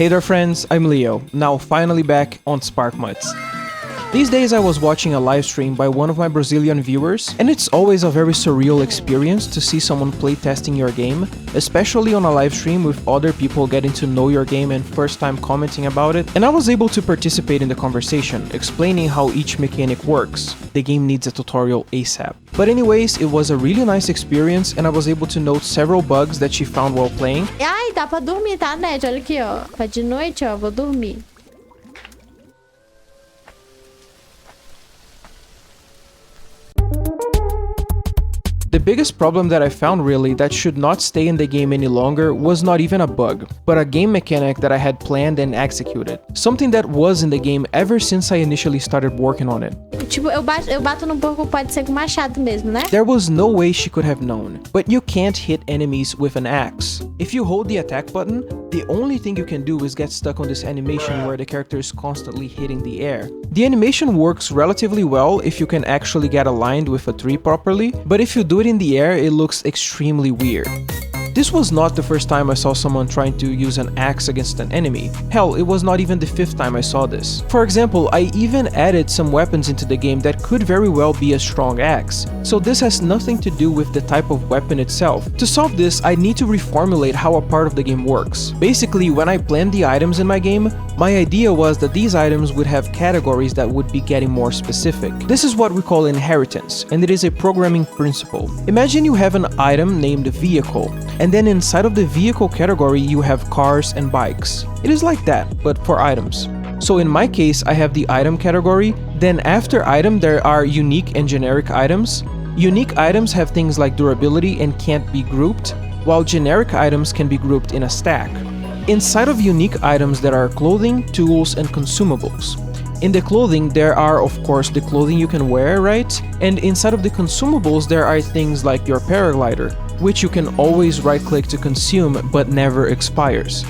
Hey there friends, I'm Leo, now finally back on Sparkmuts. These days I was watching a live stream by one of my Brazilian viewers, and it's always a very surreal experience to see someone playtesting your game, especially on a live stream with other people getting to know your game and first time commenting about it, and I was able to participate in the conversation, explaining how each mechanic works. The game needs a tutorial ASAP. But anyways, it was a really nice experience and I was able to note several bugs that she found while playing. Ai, dá pra dormir, tá, Ned? Olha aqui, ó. Tá de noite, ó, vou dormir. The biggest problem that I found really that should not stay in the game any longer was not even a bug, but a game mechanic that I had planned and executed. Something that was in the game ever since I initially started working on it. Tipo, eu bato no porco, pode ser com machado mesmo, né? There was no way she could have known, but you can't hit enemies with an axe. If you hold the attack button, the only thing you can do is get stuck on this animation where the character is constantly hitting the air. The animation works relatively well if you can actually get aligned with a tree properly, but if you do it in the air, it looks extremely weird. This was not the first time I saw someone trying to use an axe against an enemy. Hell, it was not even the 5th time I saw this. For example, I even added some weapons into the game that could very well be a strong axe. So this has nothing to do with the type of weapon itself. To solve this, I need to reformulate how a part of the game works. Basically, when I planned the items in my game, my idea was that these items would have categories that would be getting more specific. This is what we call inheritance, and it is a programming principle. Imagine you have an item named vehicle, and then inside of the vehicle category you have cars and bikes. It is like that, but for items. So in my case, I have the item category, then after item there are unique and generic items. Unique items have things like durability and can't be grouped, while generic items can be grouped in a stack. Inside of unique items there are clothing, tools, and consumables. In the clothing, there are of course the clothing you can wear, right? And inside of the consumables there are things like your paraglider, which you can always right-click to consume but never expires.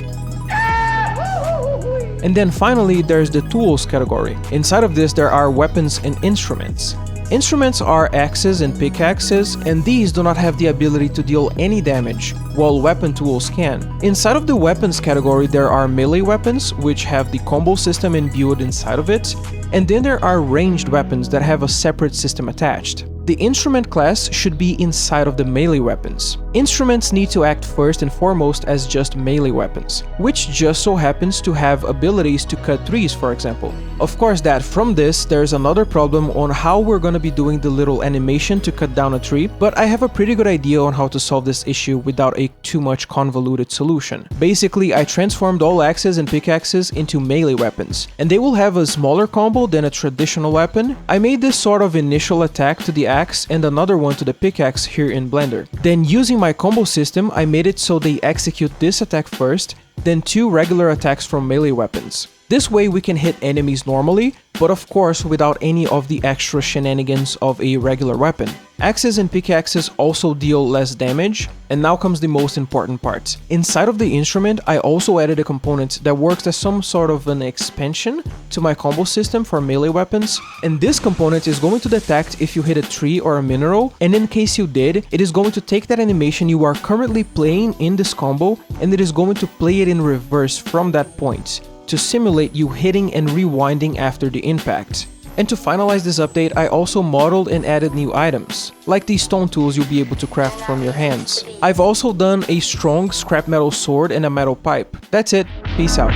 And then finally there's the tools category. Inside of this there are weapons and instruments. Instruments are axes and pickaxes, and these do not have the ability to deal any damage, while weapon tools can. Inside of the weapons category there are melee weapons, which have the combo system imbued inside of it, and then there are ranged weapons that have a separate system attached. The instrument class should be inside of the melee weapons. Instruments need to act first and foremost as just melee weapons, which just so happens to have abilities to cut trees, for example. Of course from this there's another problem on how we're gonna be doing the little animation to cut down a tree, but I have a pretty good idea on how to solve this issue without a too much convoluted solution. Basically, I transformed all axes and pickaxes into melee weapons, and they will have a smaller combo than a traditional weapon. I made this sort of initial attack to the axe and another one to the pickaxe here in Blender. Then using my combo system, I made it so they execute this attack first, then 2 regular attacks from melee weapons. This way we can hit enemies normally, but of course without any of the extra shenanigans of a regular weapon. Axes and pickaxes also deal less damage, and now comes the most important part. Inside of the instrument, I also added a component that works as some sort of an expansion to my combo system for melee weapons, and this component is going to detect if you hit a tree or a mineral, and in case you did, it is going to take that animation you are currently playing in this combo, and it is going to play it in reverse from that point, to simulate you hitting and rewinding after the impact. And to finalize this update, I also modeled and added new items, like these stone tools you'll be able to craft from your hands. I've also done a strong scrap metal sword and a metal pipe. That's it, peace out.